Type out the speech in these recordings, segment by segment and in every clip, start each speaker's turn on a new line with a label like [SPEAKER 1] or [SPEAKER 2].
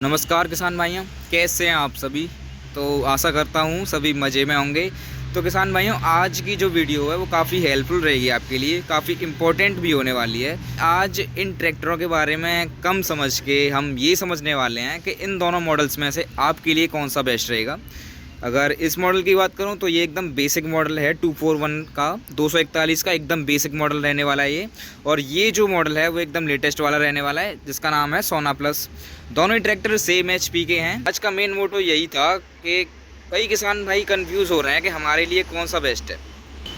[SPEAKER 1] नमस्कार किसान भाइयों, कैसे हैं आप सभी। तो आशा करता हूँ सभी मज़े में होंगे। तो किसान भाइयों, आज की जो वीडियो है वो काफ़ी हेल्पफुल रहेगी आपके लिए, काफ़ी इम्पोर्टेंट भी होने वाली है। आज इन ट्रैक्टरों के बारे में कम समझ के हम ये समझने वाले हैं कि इन दोनों मॉडल्स में से आपके लिए कौन सा बेस्ट रहेगा। अगर इस मॉडल की बात करूं तो ये एकदम बेसिक मॉडल है 241 का 241 का एकदम बेसिक मॉडल रहने वाला है ये। और ये जो मॉडल है वो एकदम लेटेस्ट वाला रहने वाला है जिसका नाम है सोना प्लस। दोनों ही ट्रैक्टर सेम एचपी के हैं। आज का मेन मोटो यही था कि कई किसान भाई कंफ्यूज हो रहे हैं कि हमारे लिए कौन सा बेस्ट है।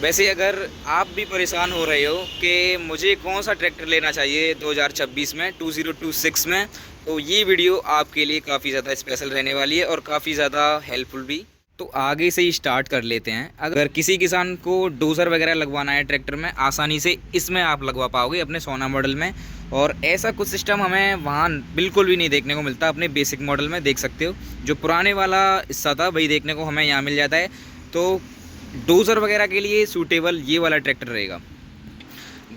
[SPEAKER 1] वैसे अगर आप भी परेशान हो रहे हो कि मुझे कौन सा ट्रैक्टर लेना चाहिए 2026 में 2026 में, तो ये वीडियो आपके लिए काफ़ी ज़्यादा स्पेशल रहने वाली है और काफ़ी ज़्यादा हेल्पफुल भी। तो आगे से ही स्टार्ट कर लेते हैं। अगर किसी किसान को डोजर वगैरह लगवाना है ट्रैक्टर में, आसानी से इसमें आप लगवा पाओगे अपने सोना मॉडल में। और ऐसा कुछ सिस्टम हमें वहाँ बिल्कुल भी नहीं देखने को मिलता। अपने बेसिक मॉडल में देख सकते हो, जो पुराने वाला हिस्सा था वही देखने को हमें यहाँ मिल जाता है। तो डोजर वगैरह के लिए सूटेबल ये वाला ट्रैक्टर रहेगा।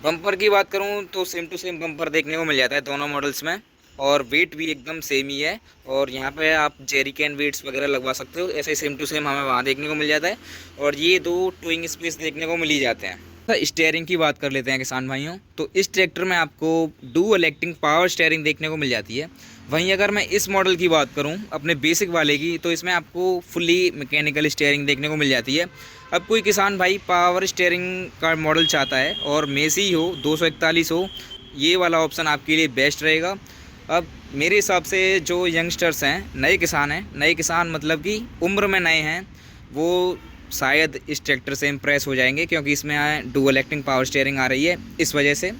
[SPEAKER 1] बम्पर की बात करूँ तो सेम टू सेम बम्पर देखने को मिल जाता है दोनों मॉडल्स में, और वेट भी एकदम सेम ही है। और यहाँ पे आप जेरी कैन वेट्स वगैरह लगवा सकते हो, ऐसे सेम टू सेम हमें वहाँ देखने को मिल जाता है। और ये दो टोइंग स्पेस देखने को मिल ही जाते हैं। स्टीयरिंग की बात कर लेते हैं किसान भाइयों, तो इस ट्रैक्टर में आपको डुअल एक्टिंग पावर स्टीयरिंग देखने को मिल जाती है। वहीं अगर मैं इस मॉडल की बात करूं अपने बेसिक वाले की, तो इसमें आपको फुल्ली मैकेनिकल स्टीयरिंग देखने को मिल जाती है। अब कोई किसान भाई पावर स्टीयरिंग का मॉडल चाहता है और मेसी हो 241 हो, ये वाला ऑप्शन आपके लिए बेस्ट रहेगा। अब मेरे हिसाब से जो यंगस्टर्स हैं, नए किसान मतलब कि उम्र में नए हैं, वो शायद इस ट्रैक्टर से इम्प्रेस हो जाएंगे क्योंकि इसमें डुअल एक्टिंग पावर स्टीयरिंग आ रही है इस वजह से।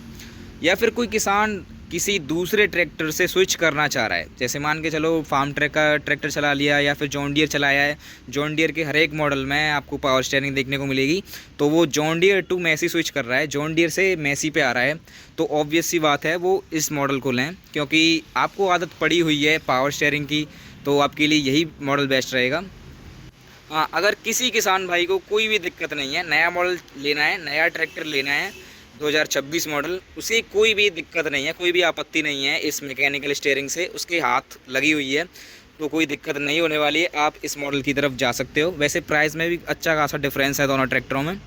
[SPEAKER 1] या फिर कोई किसान किसी दूसरे ट्रैक्टर से स्विच करना चाह रहा है, जैसे मान के चलो फार्म ट्रैक का ट्रैक्टर चला लिया या फिर जॉन डियर चलाया है। जॉन डियर के हर एक मॉडल में आपको पावर स्टीयरिंग देखने को मिलेगी। तो वो John Deere to Massey switch कर रहा है, जॉन डियर से मैसी पे आ रहा है, तो ऑब्वियस सी बात है वो इस मॉडल को लें क्योंकि आपको आदत पड़ी हुई है पावर स्टीयरिंग की। तो आपके लिए यही मॉडल बेस्ट रहेगा। हाँ, अगर किसी किसान भाई को कोई भी दिक्कत नहीं है, नया मॉडल लेना है, नया ट्रैक्टर लेना है 2026 मॉडल, उसे कोई भी दिक्कत नहीं है, कोई भी आपत्ति नहीं है इस मैकेनिकल स्टीयरिंग से, उसके हाथ लगी हुई है तो कोई दिक्कत नहीं होने वाली है। आप इस मॉडल की तरफ जा सकते हो। वैसे प्राइस में भी अच्छा खासा डिफरेंस है दोनों ट्रैक्टरों में।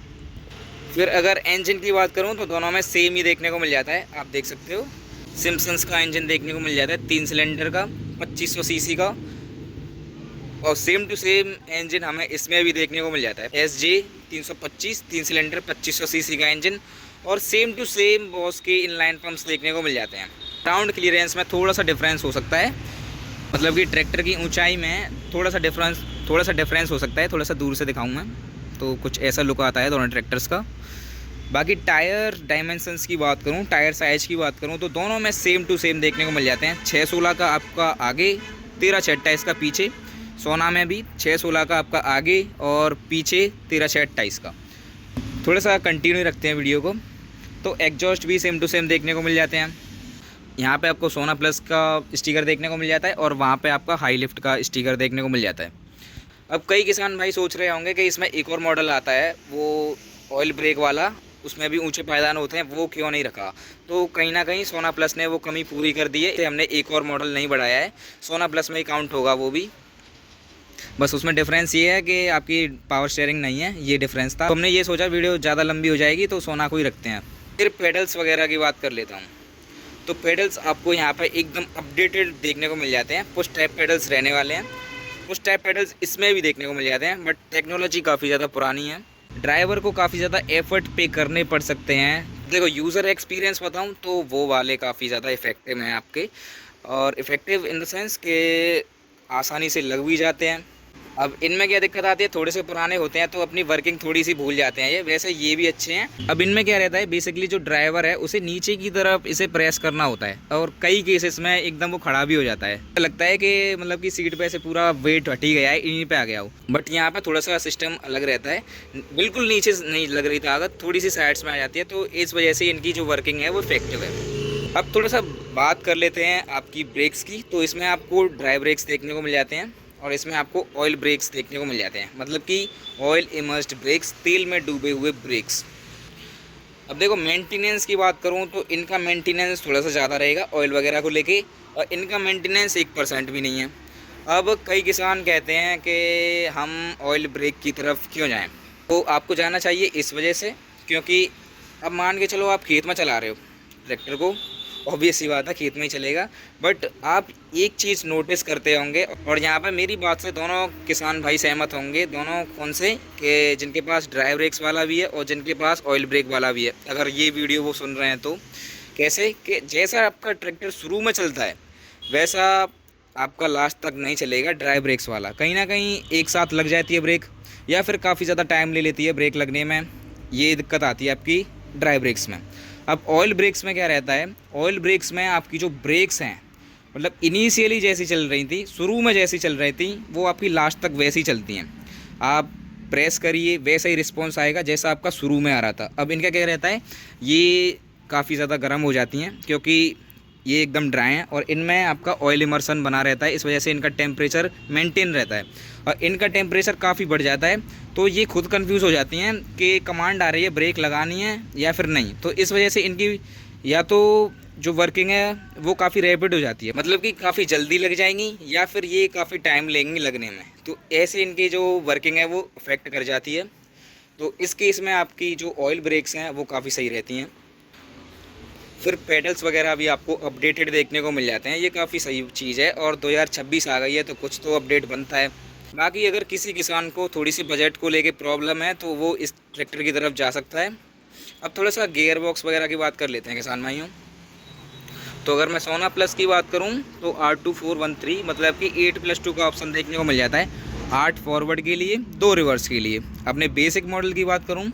[SPEAKER 1] फिर अगर इंजन की बात करूँ तो दोनों में सेम ही देखने को मिल जाता है। आप देख सकते हो सिम्पसन्स का इंजन देखने को मिल जाता है 3 सिलेंडर का 2500 सीसी का, और सेम टू सेम इंजन हमें इसमें भी देखने को मिल जाता है SJ 325 3 सिलेंडर 2500 सीसी का इंजन। और सेम टू सेम बॉस के इनलाइन पंप्स देखने को मिल जाते हैं। ग्राउंड क्लियरेंस में थोड़ा सा डिफरेंस हो सकता है, मतलब कि ट्रैक्टर की ऊंचाई में थोड़ा सा डिफरेंस हो सकता है। थोड़ा सा दूर से दिखाऊँ मैं तो कुछ ऐसा लुक आता है दोनों ट्रैक्टर्स का। बाकी टायर डायमेंशंस की बात करूँ, टायर साइज़ की बात करूँ, तो दोनों में सेम टू सेम देखने को मिल जाते हैं। 616 का आपका आगे, 1328 का पीछे। सोना में भी 616 का आपका आगे और पीछे 1328 का। थोड़ा सा कंटिन्यू रखते हैं वीडियो को। तो एग्जॉस्ट भी सेम टू सेम देखने को मिल जाते हैं। यहाँ पे आपको सोना प्लस का स्टिकर देखने को मिल जाता है और वहाँ पे आपका हाई लिफ्ट का स्टिकर देखने को मिल जाता है। अब कई किसान भाई सोच रहे होंगे कि इसमें एक और मॉडल आता है वो ऑयल ब्रेक वाला, उसमें भी ऊंचे पायदान होते हैं, वो क्यों नहीं रखा। तो कहीं ना कहीं सोना प्लस ने वो कमी पूरी कर दी है, हमने एक और मॉडल नहीं बढ़ाया है। सोना प्लस में ही काउंट होगा वो भी, बस उसमें डिफरेंस ये है कि आपकी पावर स्टीयरिंग नहीं है, ये डिफरेंस था। तो हमने ये सोचा वीडियो ज़्यादा लंबी हो जाएगी तो सोना को ही रखते हैं। फिर पेडल्स वगैरह की बात कर लेता हूँ। तो पेडल्स आपको यहाँ पर एकदम अपडेटेड देखने को मिल जाते हैं। पुश टाइप पेडल्स रहने वाले हैं। पुश टाइप पेडल्स इसमें भी देखने को मिल जाते हैं, बट टेक्नोलॉजी काफ़ी ज़्यादा पुरानी है। ड्राइवर को काफ़ी ज़्यादा एफर्ट पे करने पड़ सकते हैं। देखो यूज़र एक्सपीरियंस बताऊँ तो वो वाले काफ़ी ज़्यादा इफ़ेक्टिव हैं आपके, और इफ़ेक्टिव इन द सेंस के आसानी से लग भी जाते हैं। अब इनमें क्या दिक्कत आती है, थोड़े से पुराने होते हैं तो अपनी वर्किंग थोड़ी सी भूल जाते हैं ये, वैसे ये भी अच्छे हैं। अब इनमें क्या रहता है, बेसिकली जो ड्राइवर है उसे नीचे की तरफ इसे प्रेस करना होता है और कई केसेस में एकदम वो खड़ा भी हो जाता है। लगता है कि मतलब कि सीट पे से पूरा वेट हट ही गया है, इन्हीं पे आ गया हो। बट यहाँ पे थोड़ा सा सिस्टम अलग रहता है, बिल्कुल नीचे नहीं लग रही ताकत, थोड़ी सी साइड्स में आ जाती है, तो इस वजह से इनकी जो वर्किंग है वो इफेक्टिव है। अब थोड़ा सा बात कर लेते हैं आपकी ब्रेक्स की। तो इसमें आपको ड्राई ब्रेक्स देखने को मिल जाते हैं और इसमें आपको ऑयल ब्रेक्स देखने को मिल जाते हैं, मतलब कि ऑयल इमर्स्ड ब्रेक्स, तेल में डूबे हुए ब्रेक्स। अब देखो मेंटेनेंस की बात करूँ तो इनका मेंटेनेंस थोड़ा सा ज़्यादा रहेगा ऑयल वगैरह को लेके, और इनका मेंटेनेंस 1% भी नहीं है। अब कई किसान कहते हैं कि हम ऑयल ब्रेक की तरफ क्यों जाएं, तो आपको जाना चाहिए इस वजह से, क्योंकि अब मान के चलो आप खेत में चला रहे हो ट्रैक्टर को, ऑब्वियस सी बात है खेत में ही चलेगा, बट आप एक चीज़ नोटिस करते होंगे, और यहाँ पर मेरी बात से दोनों किसान भाई सहमत होंगे, दोनों कौन से, कि जिनके पास ड्राई ब्रेक्स वाला भी है और जिनके पास ऑयल ब्रेक वाला भी है, अगर ये वीडियो वो सुन रहे हैं तो। कैसे कि जैसा आपका ट्रैक्टर शुरू में चलता है वैसा आपका लास्ट तक नहीं चलेगा ड्राई ब्रेक्स वाला, कहीं ना कहीं एक साथ लग जाती है ब्रेक, या फिर काफ़ी ज़्यादा टाइम ले लेती है ब्रेक लगने में, ये दिक्कत आती है आपकी ड्राई ब्रेक्स में। अब ऑयल ब्रेक्स में क्या रहता है, ऑयल ब्रेक्स में आपकी जो ब्रेक्स हैं, मतलब इनिशियली जैसी चल रही थी, शुरू में जैसी चल रही थी, वो आपकी लास्ट तक वैसी चलती हैं। आप प्रेस करिए वैसा ही रिस्पॉन्स आएगा जैसा आपका शुरू में आ रहा था। अब इनका क्या रहता है, ये काफ़ी ज़्यादा गर्म हो जाती हैं क्योंकि ये एकदम ड्राई हैं, और इनमें आपका ऑयल इमर्सन बना रहता है, इस वजह से इनका टेम्परेचर मेंटेन रहता है, और इनका टेम्परेचर काफ़ी बढ़ जाता है, तो ये खुद कंफ्यूज हो जाती हैं कि कमांड आ रही है ब्रेक लगानी है या फिर नहीं। तो इस वजह से इनकी या तो जो वर्किंग है वो काफ़ी रैपिड हो जाती है, मतलब कि काफ़ी जल्दी लग जाएंगी, या फिर ये काफ़ी टाइम लेंगी लगने में, तो ऐसे इनकी जो वर्किंग है वो अफेक्ट कर जाती है। तो इस केस में आपकी जो ऑयल ब्रेक्स हैं वो काफ़ी सही रहती हैं। फिर पेडल्स वगैरह भी आपको अपडेटेड देखने को मिल जाते हैं, ये काफ़ी सही चीज़ है, और 2026 आ गई है तो कुछ तो अपडेट बनता है। बाकी अगर किसी किसान को थोड़ी सी बजट को लेके प्रॉब्लम है तो वो इस ट्रैक्टर की तरफ जा सकता है। अब थोड़ा सा गियर बॉक्स वगैरह की बात कर लेते हैं किसान भाइयों। तो अगर मैं सोना प्लस की बात करूं तो R2413 मतलब कि 8+2 का ऑप्शन देखने को मिल जाता है, 8 फॉरवर्ड के लिए 2 रिवर्स के लिए। अपने बेसिक मॉडल की बात करूं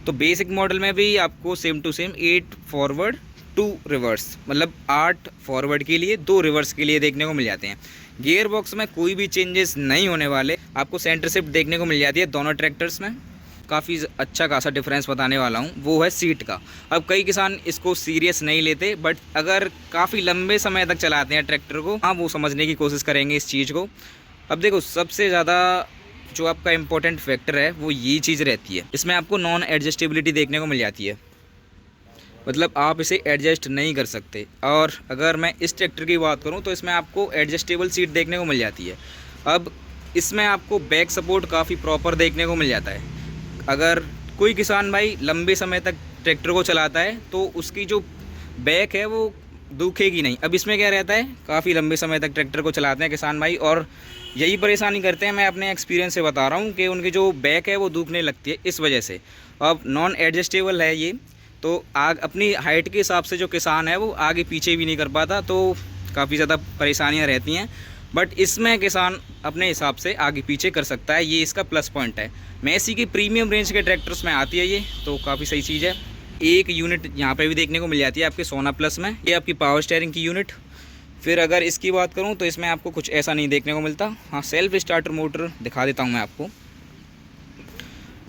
[SPEAKER 1] तो बेसिक मॉडल में भी आपको same to same 8 forward 2 reverse, मतलब 8 फॉरवर्ड के लिए 2 रिवर्स के लिए देखने को मिल जाते हैं। गियर बॉक्स में कोई भी चेंजेस नहीं होने वाले, आपको सेंटर शिफ्ट देखने को मिल जाती है दोनों ट्रैक्टर्स में। काफ़ी अच्छा खासा डिफरेंस बताने वाला हूँ, वो है सीट का। अब कई किसान इसको सीरियस नहीं लेते, बट अगर काफ़ी लंबे समय तक चलाते हैं ट्रैक्टर को, हाँ वो समझने की कोशिश करेंगे इस चीज़ को। अब देखो सबसे ज़्यादा जो आपका इम्पोर्टेंट फैक्टर है वो ये चीज़ रहती है, इसमें आपको नॉन एडजस्टेबिलिटी देखने को मिल जाती है, मतलब आप इसे एडजस्ट नहीं कर सकते। और अगर मैं इस ट्रैक्टर की बात करूं तो इसमें आपको एडजस्टेबल सीट देखने को मिल जाती है। अब इसमें आपको बैक सपोर्ट काफ़ी प्रॉपर देखने को मिल जाता है। अगर कोई किसान भाई लंबे समय तक ट्रैक्टर को चलाता है तो उसकी जो बैक है वो दुखेगी नहीं। अब इसमें क्या रहता है, काफ़ी लंबे समय तक ट्रैक्टर को चलाते हैं किसान भाई और यही परेशानी करते हैं, मैं अपने एक्सपीरियंस से बता रहा हूँ कि उनकी जो बैक है वो दुखने लगती है इस वजह से। अब नॉन एडजस्टेबल है ये, तो आग अपनी हाइट के हिसाब से जो किसान है वो आगे पीछे भी नहीं कर पाता, तो काफ़ी ज़्यादा परेशानियाँ रहती हैं। बट इसमें किसान अपने हिसाब से आगे पीछे कर सकता है, ये इसका प्लस पॉइंट है। मैसी की प्रीमियम रेंज के ट्रैक्टर्स में आती है ये, तो काफ़ी सही चीज़ है। एक यूनिट यहाँ पे भी देखने को मिल जाती है आपके सोना प्लस में, ये आपकी पावर स्टीयरिंग की यूनिट। फिर अगर इसकी बात करूँ तो इसमें आपको कुछ ऐसा नहीं देखने को मिलता। हाँ, सेल्फ स्टार्टर मोटर दिखा देता हूँ मैं आपको।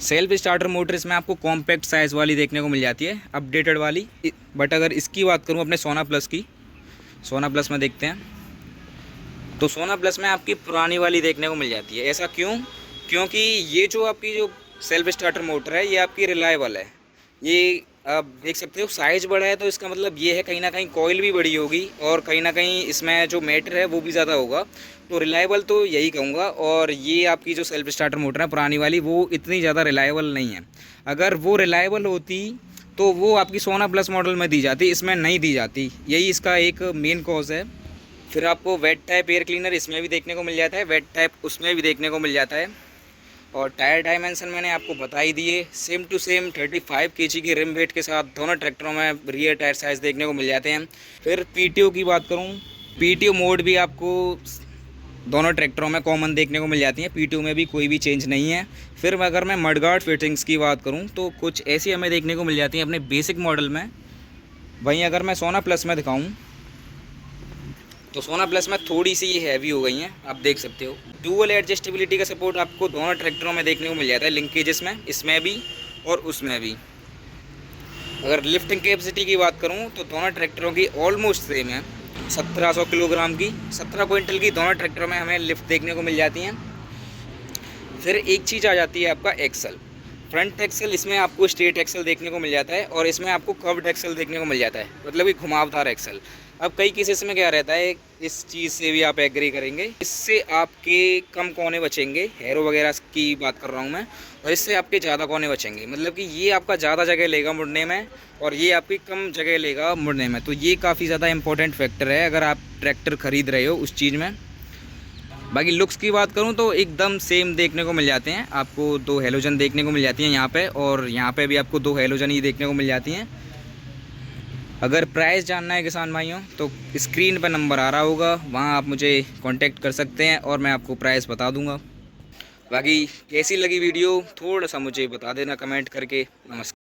[SPEAKER 1] सेल्फ स्टार्टर मोटर इसमें आपको कॉम्पैक्ट साइज़ वाली देखने को मिल जाती है, अपडेटेड वाली। बट अगर इसकी बात करूँ अपने सोना प्लस की, सोना प्लस में देखते हैं तो सोना प्लस में आपकी पुरानी वाली देखने को मिल जाती है। ऐसा क्यों? क्योंकि ये जो आपकी जो सेल्फ स्टार्टर मोटर है ये आपकी रिलायबल है। ये आप देख सकते हो साइज़ बड़ा है, तो इसका मतलब ये है कहीं ना कहीं कॉइल भी बड़ी होगी और कहीं ना कहीं इसमें जो मैटर है वो भी ज़्यादा होगा, तो रिलायबल तो यही कहूँगा। और ये आपकी जो सेल्फ स्टार्टर मोटर है पुरानी वाली वो इतनी ज़्यादा रिलायबल नहीं है। अगर वो रिलायबल होती तो वो आपकी सोना प्लस मॉडल में दी जाती, इसमें नहीं दी जाती, यही इसका एक मेन कॉज है। फिर आपको वेट टाइप एयर क्लीनर इसमें भी देखने को मिल जाता है, वेट टाइप उसमें भी देखने को मिल जाता है। और टायर डायमेंशन मैंने आपको बता ही दिए, सेम टू सेम 35 kg की रिम वेट के साथ दोनों ट्रैक्टरों में रियर टायर साइज़ देखने को मिल जाते हैं। फिर पीटीओ की बात करूं, पीटीओ मोड भी आपको दोनों ट्रैक्टरों में कॉमन देखने को मिल जाती हैं, पीटीओ में भी कोई भी चेंज नहीं है। फिर अगर मैं मडगार्ड फिटिंग्स की बात करूँ तो कुछ ऐसी हमें देखने को मिल जाती हैं अपने बेसिक मॉडल में। वहीं अगर मैं सोना प्लस में दिखाऊँ तो सोना प्लस में थोड़ी सी ये हैवी हो गई हैं, आप देख सकते हो। डुअल एडजस्टेबिलिटी का सपोर्ट आपको दोनों ट्रैक्टरों में देखने को मिल जाता है, लिंकेजेस में, इसमें भी और उसमें भी। अगर लिफ्टिंग कैपेसिटी की बात करूं तो दोनों ट्रैक्टरों की ऑलमोस्ट सेम है, 1700 किलोग्राम की, 17 क्विंटल की दोनों ट्रैक्टरों में हमें लिफ्ट देखने को मिल जाती हैं। फिर एक चीज़ आ जाती है आपका एक्सल। फ्रंट एक्सेल इसमें आपको स्ट्रेट एक्सेल देखने को मिल जाता है और इसमें आपको कर्व्ड एक्सेल देखने को मिल जाता है, मतलब कि घुमावदार एक्सेल। अब कई केसेस में क्या रहता है, इस चीज़ से भी आप एग्री करेंगे, इससे आपके कम कोने बचेंगे, हेयर वगैरह की बात कर रहा हूँ मैं, और इससे आपके ज़्यादा कोने बचेंगे, मतलब कि ये आपका ज़्यादा जगह लेगा मुड़ने में और ये आपकी कम जगह लेगा मुड़ने में। तो ये काफ़ी ज़्यादा इंपॉर्टेंट फैक्टर है अगर आप ट्रैक्टर ख़रीद रहे हो उस चीज़ में। बाकी लुक्स की बात करूं तो एकदम सेम देखने को मिल जाते हैं, आपको 2 हैलोजन देखने को मिल जाती हैं यहाँ पे, और यहाँ पे भी आपको 2 हैलोजन ही देखने को मिल जाती हैं। अगर प्राइस जानना है किसान भाइयों तो स्क्रीन पर नंबर आ रहा होगा, वहाँ आप मुझे कांटेक्ट कर सकते हैं और मैं आपको प्राइस बता दूँगा। बाकी कैसी लगी वीडियो थोड़ा सा मुझे बता देना कमेंट करके। नमस्कार।